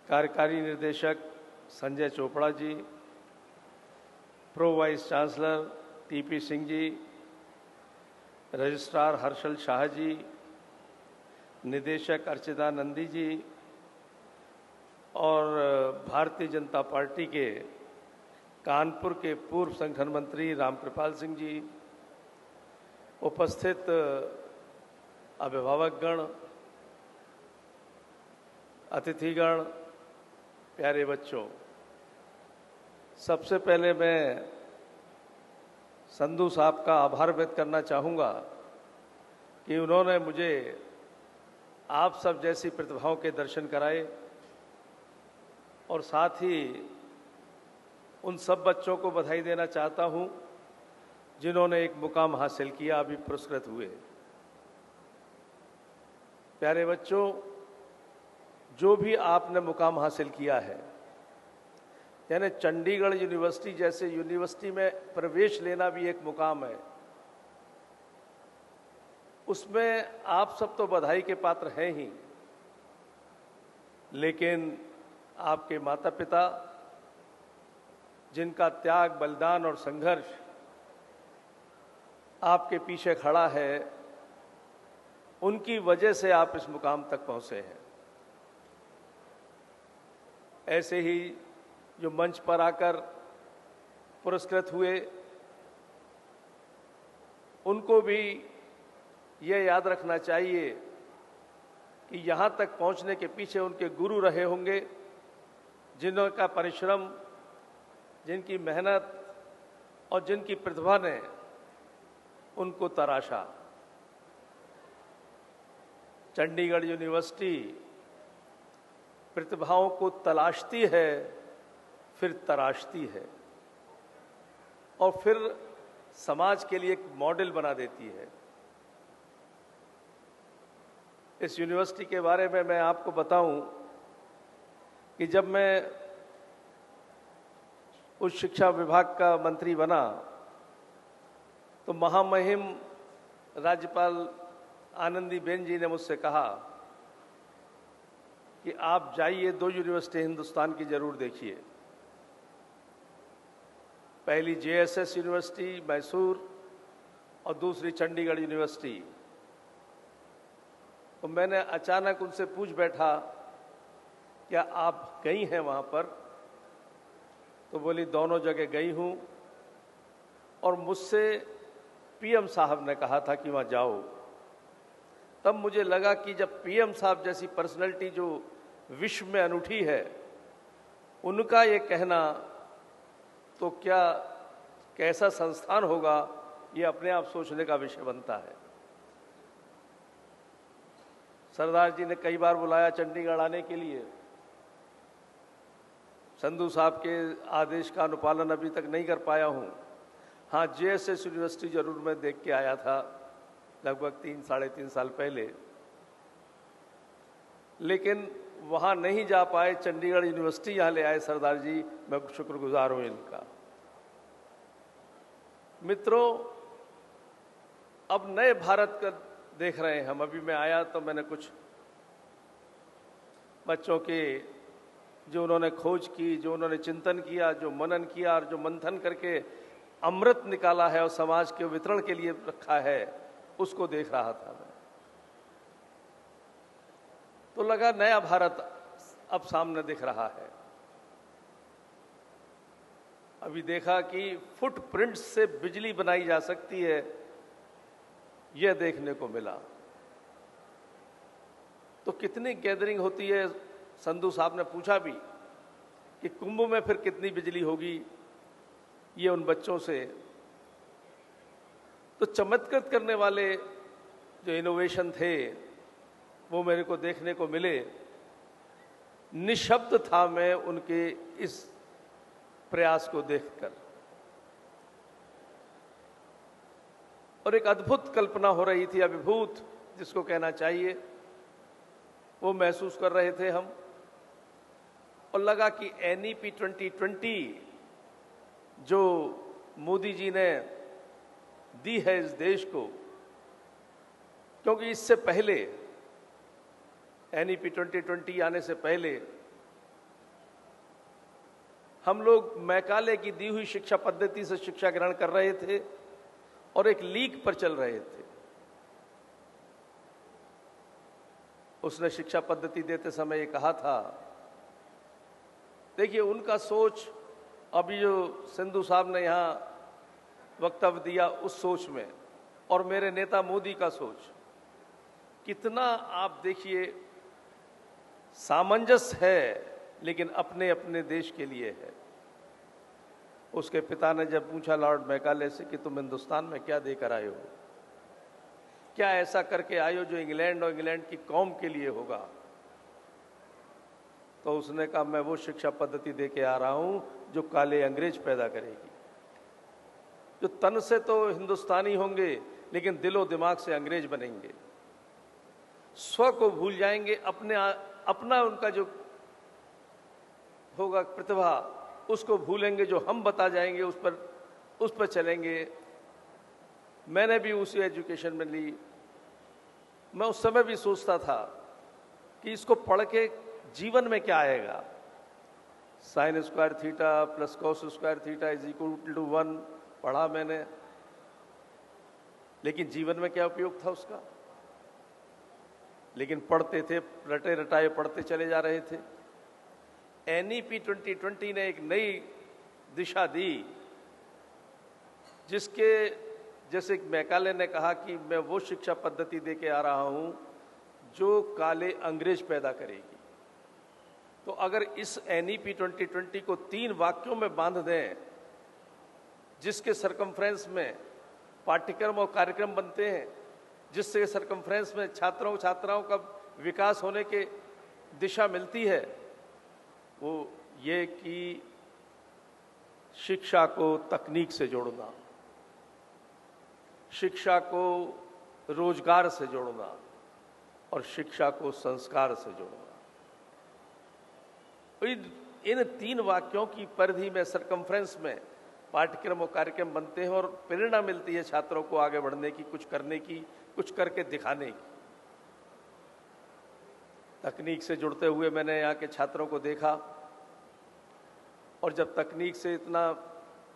कार्यकारी निदेशक Sanjay Chopra ji, pro vice chancellor TP Singh ji, registrar Harshal Shah ji, निदेशक अर्चिता नंदी जी और भारतीय जनता पार्टी के कानपुर के पूर्व संगठन मंत्री रामकृपाल सिंह जी, उपस्थित अभिभावकगण, अतिथिगण, प्यारे बच्चों, सबसे पहले मैं संधू साहब का आभार व्यक्त करना चाहूँगा कि उन्होंने मुझे आप सब जैसी प्रतिभाओं के दर्शन कराए और साथ ही उन सब बच्चों को बधाई देना चाहता हूँ जिन्होंने एक मुकाम हासिल किया, अभी पुरस्कृत हुए। प्यारे बच्चों, जो भी आपने मुकाम हासिल किया है, यानी चंडीगढ़ यूनिवर्सिटी जैसे यूनिवर्सिटी में प्रवेश लेना भी एक मुकाम है, उसमें आप सब तो बधाई के पात्र हैं ही, लेकिन आपके माता पिता जिनका त्याग, बलिदान और संघर्ष आपके पीछे खड़ा है, उनकी वजह से आप इस मुकाम तक पहुंचे हैं। ऐसे ही जो मंच पर आकर पुरस्कृत हुए, उनको भी ये याद रखना चाहिए कि यहाँ तक पहुँचने के पीछे उनके गुरु रहे होंगे, जिनका परिश्रम, जिनकी मेहनत और जिनकी प्रतिभा ने उनको तराशा। चंडीगढ़ यूनिवर्सिटी प्रतिभाओं को तलाशती है, फिर तराशती है और फिर समाज के लिए एक मॉडल बना देती है। इस यूनिवर्सिटी के बारे में मैं आपको बताऊं कि जब मैं उच्च शिक्षा विभाग का मंत्री बना तो महामहिम राज्यपाल आनंदीबेन जी ने मुझसे कहा कि आप जाइए, 2 यूनिवर्सिटी हिंदुस्तान की जरूर देखिए। पहली जेएसएस यूनिवर्सिटी मैसूर और दूसरी चंडीगढ़ यूनिवर्सिटी। तो मैंने अचानक उनसे पूछ बैठा, क्या आप गई हैं वहाँ पर? तो बोली दोनों जगह गई हूँ और मुझसे पीएम साहब ने कहा था कि वहाँ जाओ। तब मुझे लगा कि जब पीएम साहब जैसी पर्सनैलिटी जो विश्व में अनूठी है, उनका ये कहना, तो क्या कैसा संस्थान होगा, ये अपने आप सोचने का विषय बनता है। सरदार जी ने कई बार बुलाया चंडीगढ़ आने के लिए। संधू साहब के आदेश का अनुपालन अभी तक नहीं कर पाया हूँ। हाँ, जेएसएस यूनिवर्सिटी जरूर मैं देख के आया था लगभग 3-3.5 साल पहले, लेकिन वहाँ नहीं जा पाए। चंडीगढ़ यूनिवर्सिटी यहाँ ले आए सरदार जी, मैं शुक्रगुजार हूँ इनका। मित्रों, अब नए भारत का देख रहे हैं हम। अभी मैं आया तो मैंने कुछ बच्चों के जो उन्होंने खोज की, जो उन्होंने चिंतन किया, जो मनन किया और जो मंथन करके अमृत निकाला है और समाज के वितरण के लिए रखा है, उसको देख रहा था मैं। तो लगा नया भारत अब सामने दिख रहा है। अभी देखा कि फुटप्रिंट से बिजली बनाई जा सकती है, यह देखने को मिला। तो कितनी गैदरिंग होती है, संधू साहब ने पूछा भी कि कुंभ में फिर कितनी बिजली होगी, ये उन बच्चों से। तो चमत्कृत करने वाले जो इनोवेशन थे वो मेरे को देखने को मिले। निशब्द था मैं उनके इस प्रयास को देखकर, और एक अद्भुत कल्पना हो रही थी, अभिभूत जिसको कहना चाहिए, वो महसूस कर रहे थे हम। और लगा कि एनईपी 2020 जो मोदी जी ने दी है इस देश को, क्योंकि इससे पहले एनईपी 2020 आने से पहले हम लोग मैकाले की दी हुई शिक्षा पद्धति से शिक्षा ग्रहण कर रहे थे और एक लीक पर चल रहे थे। उसने शिक्षा पद्धति देते समय ये कहा था, देखिए उनका सोच, अभी जो सिंधु साहब ने यहाँ वक्तव्य दिया उस सोच में, और मेरे नेता मोदी का सोच, कितना आप देखिए सामंजस्य है, लेकिन अपने अपने देश के लिए है। उसके पिता ने जब पूछा लॉर्ड मैकाले से कि तुम हिंदुस्तान में क्या देकर आए हो, क्या ऐसा करके आए हो जो इंग्लैंड और इंग्लैंड की कौम के लिए होगा, तो उसने कहा मैं वो शिक्षा पद्धति दे के आ रहा हूं जो काले अंग्रेज पैदा करेगी, जो तन से तो हिंदुस्तानी होंगे लेकिन दिलो दिमाग से अंग्रेज बनेंगे, स्व को भूल जाएंगे, अपना उनका जो होगा प्रतिभा उसको भूलेंगे, जो हम बता जाएंगे उस पर चलेंगे। मैंने भी उसी एजुकेशन में ली। मैं उस समय भी सोचता था कि इसको पढ़ के जीवन में क्या आएगा। Sine square theta plus cos square theta is equal to 1 पढ़ा मैंने, लेकिन जीवन में क्या उपयोग था उसका। लेकिन पढ़ते थे, रटे रटाए पढ़ते चले जा रहे थे। NEP 2020 ने एक नई दिशा दी, जिसके जैसे मैकाले ने कहा कि मैं वो शिक्षा पद्धति दे के आ रहा हूं जो काले अंग्रेज पैदा करेगी। तो अगर इस NEP 2020 को 3 वाक्यों में बांध दें, जिसके सरकमफ्रेंस में पाठ्यक्रम और कार्यक्रम बनते हैं, जिससे सरकमफ्रेंस में छात्राओं का विकास होने के दिशा मिलती है, वो ये कि शिक्षा को तकनीक से जोड़ना, शिक्षा को रोजगार से जोड़ना और शिक्षा को संस्कार से जोड़ना। इन 3 वाक्यों की परिधि में, सरकमफ्रेंस में पाठ्यक्रम और कार्यक्रम बनते हैं और प्रेरणा मिलती है छात्रों को आगे बढ़ने की, कुछ करने की, कुछ करके दिखाने की। तकनीक से जुड़ते हुए मैंने यहाँ के छात्रों को देखा, और जब तकनीक से इतना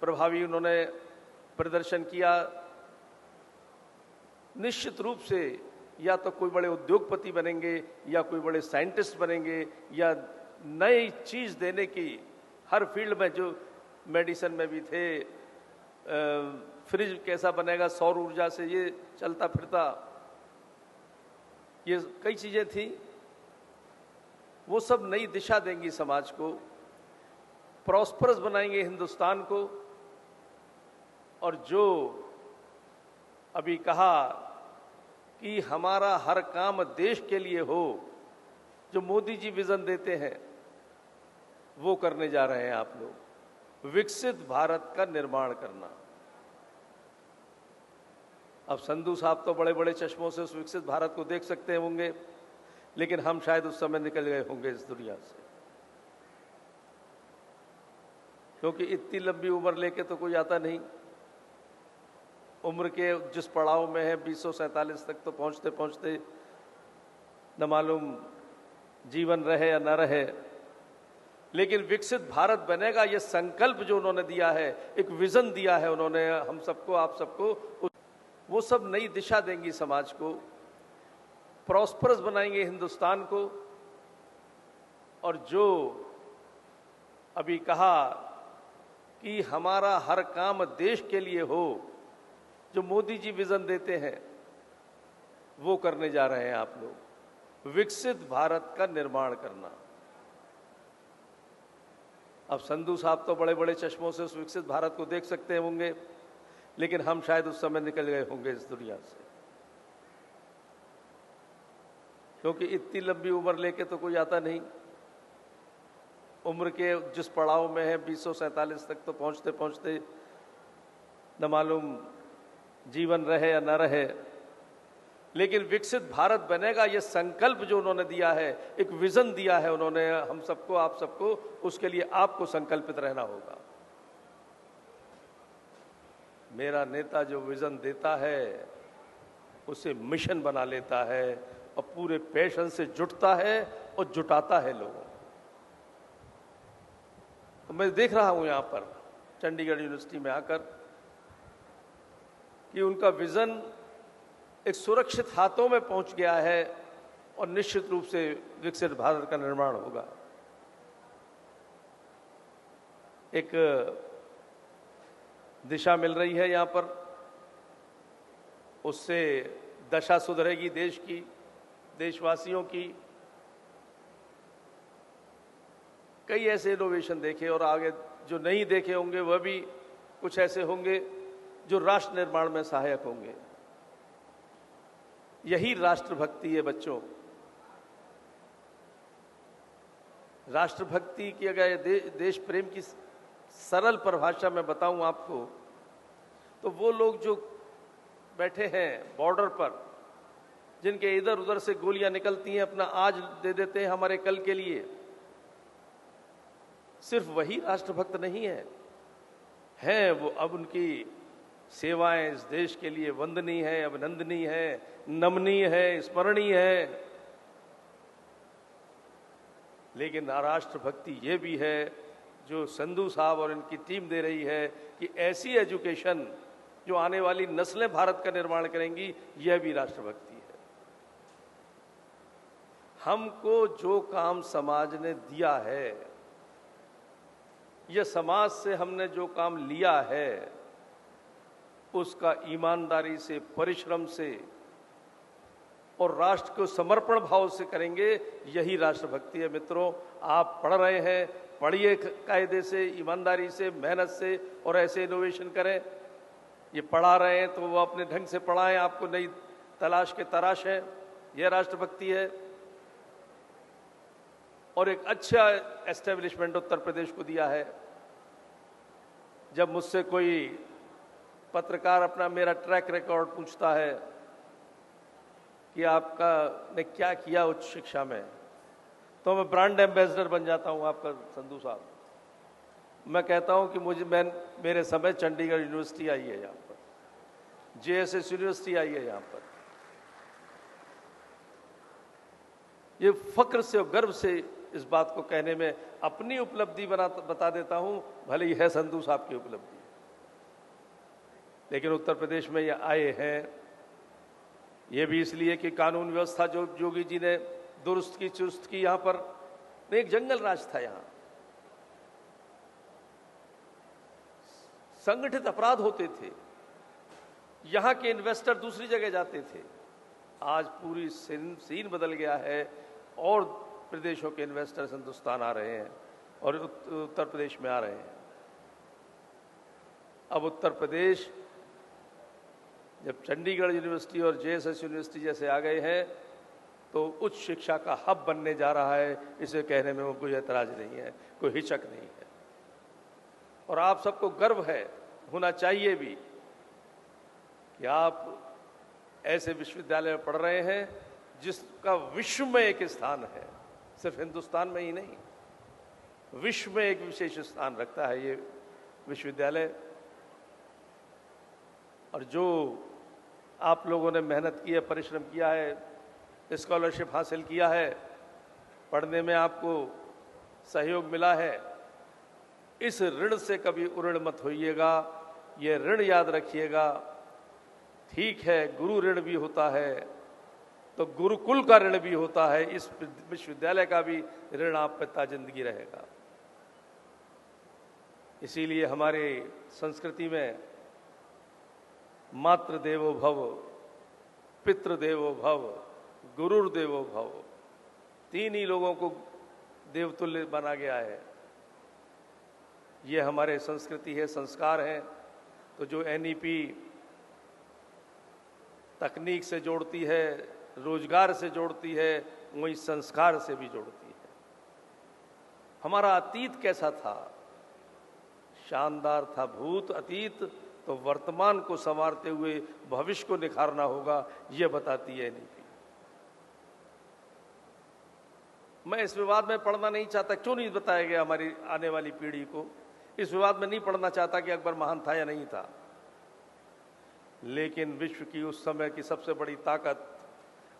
प्रभावी उन्होंने प्रदर्शन किया, निश्चित रूप से या तो कोई बड़े उद्योगपति बनेंगे, या कोई बड़े साइंटिस्ट बनेंगे, या नई चीज देने की हर फील्ड में, जो मेडिसिन में भी थे, फ्रिज कैसा बनेगा सौर ऊर्जा से, ये चलता फिरता, ये कई चीजें थी, वो सब नई दिशा देंगी समाज को, प्रॉस्परस बनाएंगे हिंदुस्तान को। और जो अभी कहा कि हमारा हर काम देश के लिए हो, जो मोदी जी विजन देते हैं, वो करने जा रहे हैं आप लोग, विकसित भारत का निर्माण करना। अब संधू साहब तो बड़े बड़े चश्मों से उस विकसित भारत को देख सकते होंगे, लेकिन हम शायद उस समय निकल गए होंगे इस दुनिया से, क्योंकि इतनी लंबी उम्र लेके तो कोई आता नहीं। उम्र के जिस पड़ाव में है 2047 तक तो पहुंचते पहुंचते न मालूम जीवन रहे या न रहे। लेकिन विकसित भारत बनेगा, ये संकल्प जो उन्होंने दिया है, एक विजन दिया है उन्होंने हम सबको, आप सबको, वो सब नई दिशा देंगी समाज को, प्रॉस्परस बनाएंगे हिंदुस्तान को। और जो अभी कहा कि हमारा हर काम देश के लिए हो, जो मोदी जी विजन देते हैं, वो करने जा रहे हैं आप लोग, विकसित भारत का निर्माण करना। अब संधू साहब तो बड़े बड़े चश्मों से उस विकसित भारत को देख सकते होंगे, लेकिन हम शायद उस समय निकल गए होंगे इस दुनिया से, क्योंकि इतनी लंबी उम्र लेके तो कोई आता नहीं। उम्र के जिस पड़ाव में है 2047 तक तो पहुंचते पहुंचते न मालूम जीवन रहे या न रहे। लेकिन विकसित भारत बनेगा, ये संकल्प जो उन्होंने दिया है, एक विजन दिया है उन्होंने हम सबको, आप सबको, उसके लिए आपको संकल्पित रहना होगा। मेरा नेता जो विजन देता है उसे मिशन बना लेता है और पूरे पैशन से जुटता है और जुटाता है लोगों। तो मैं देख रहा हूं यहां पर चंडीगढ़ यूनिवर्सिटी में आकर कि उनका विजन एक सुरक्षित हाथों में पहुंच गया है और निश्चित रूप से विकसित भारत का निर्माण होगा। एक दिशा मिल रही है यहां पर, उससे दशा सुधरेगी देश की, देशवासियों की। कई ऐसे इनोवेशन देखे और आगे जो नहीं देखे होंगे वह भी कुछ ऐसे होंगे जो राष्ट्र निर्माण में सहायक होंगे। यही राष्ट्रभक्ति है बच्चों। राष्ट्रभक्ति की अगर देश प्रेम की सरल परिभाषा में बताऊं आपको, तो वो लोग जो बैठे हैं बॉर्डर पर, जिनके इधर उधर से गोलियां निकलती हैं, अपना आज दे देते हैं हमारे कल के लिए, सिर्फ वही राष्ट्रभक्त नहीं है वो। अब उनकी सेवाएं इस देश के लिए वंदनीय है, अभिनंदनीय है, नमनीय है, स्मरणीय है। लेकिन राष्ट्रभक्ति ये भी है जो संधू साहब और इनकी टीम दे रही है कि ऐसी एजुकेशन जो आने वाली नस्लें भारत का निर्माण करेंगी, यह भी राष्ट्रभक्ति है। हमको जो काम समाज ने दिया है, यह समाज से हमने जो काम लिया है, उसका ईमानदारी से, परिश्रम से और राष्ट्र को समर्पण भाव से करेंगे, यही राष्ट्रभक्ति है। मित्रों, आप पढ़ रहे हैं, पढ़िए कायदे से, ईमानदारी से, मेहनत से और ऐसे इनोवेशन करें। ये पढ़ा रहे हैं तो वो अपने ढंग से पढ़ाएं, आपको नई तलाश के तराश है, यह राष्ट्रभक्ति है। और एक अच्छा एस्टेब्लिशमेंट उत्तर प्रदेश को दिया है। जब मुझसे कोई पत्रकार अपना मेरा ट्रैक रिकॉर्ड पूछता है कि आपका ने क्या किया उच्च शिक्षा में, तो मैं ब्रांड एम्बेसडर बन जाता हूं आपका संधू साहब। मैं कहता हूं कि मेरे समय चंडीगढ़ यूनिवर्सिटी आई है यहां पर, JSS यूनिवर्सिटी आई है यहां पर। ये फक्र से और गर्व से इस बात को कहने में अपनी उपलब्धि बता देता हूं, भले ही है संधू साहब की उपलब्धि, लेकिन उत्तर प्रदेश में ये आए हैं ये भी इसलिए कि कानून व्यवस्था जो योगी जी ने दुरुस्त की चुस्त की। यहां पर एक जंगल राज था, यहां संगठित अपराध होते थे, यहां के इन्वेस्टर दूसरी जगह जाते थे। आज पूरी सीन बदल गया है और प्रदेशों के इन्वेस्टर्स हिंदुस्तान आ रहे हैं और उत्तर प्रदेश में आ रहे हैं। अब उत्तर प्रदेश जब चंडीगढ़ यूनिवर्सिटी और JSS यूनिवर्सिटी जैसे आ गए हैं तो उच्च शिक्षा का हब बनने जा रहा है। इसे कहने में कोई ऐतराज नहीं है, कोई हिचक नहीं है। और आप सबको गर्व है, होना चाहिए भी, कि आप ऐसे विश्वविद्यालय में पढ़ रहे हैं जिसका विश्व में एक स्थान है, सिर्फ हिंदुस्तान में ही नहीं, विश्व में एक विशेष स्थान रखता है ये विश्वविद्यालय। और जो आप लोगों ने मेहनत की है, परिश्रम किया है, स्कॉलरशिप हासिल किया है, पढ़ने में आपको सहयोग मिला है, इस ऋण से कभी उऋण मत होइएगा। ये ऋण याद रखिएगा। ठीक है, गुरु ऋण भी होता है तो गुरुकुल का ऋण भी होता है, इस विश्वविद्यालय का भी ऋण आप पे ता जिंदगी रहेगा। इसीलिए हमारे संस्कृति में मातृ देवो भव, पितृ देवो भव, गुरुर देवो भव, तीन ही लोगों को देवतुल्य बना गया है। ये हमारे संस्कृति है, संस्कार है। तो जो NEP तकनीक से जोड़ती है, रोजगार से जोड़ती है, वही संस्कार से भी जोड़ती है। हमारा अतीत कैसा था? शानदार था भूत अतीत, तो वर्तमान को संवारते हुए भविष्य को निखारना होगा, यह बताती है NEP। मैं इस विवाद में पढ़ना नहीं चाहता, क्यों नहीं बताया गया हमारी आने वाली पीढ़ी को? इस विवाद में नहीं पढ़ना चाहता कि अकबर महान था या नहीं था, लेकिन विश्व की उस समय की सबसे बड़ी ताकत,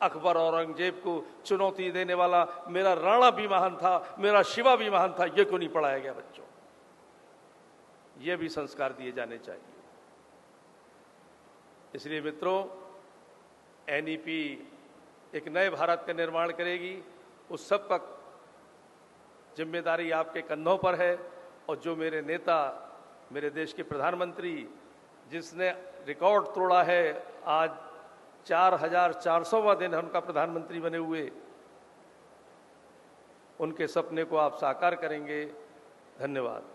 अकबर और औरंगजेब को चुनौती देने वाला मेरा राणा भी महान था, मेरा शिवा भी महान था, ये क्यों नहीं पढ़ाया गया बच्चों? ये भी संस्कार दिए जाने चाहिए। इसलिए मित्रों, एनईपी एक नए भारत का निर्माण करेगी। उस सब का जिम्मेदारी आपके कंधों पर है। और जो मेरे नेता, मेरे देश के प्रधानमंत्री, जिसने रिकॉर्ड तोड़ा है, आज 4400वां दिन है उनका प्रधानमंत्री बने हुए, उनके सपने को आप साकार करेंगे। धन्यवाद।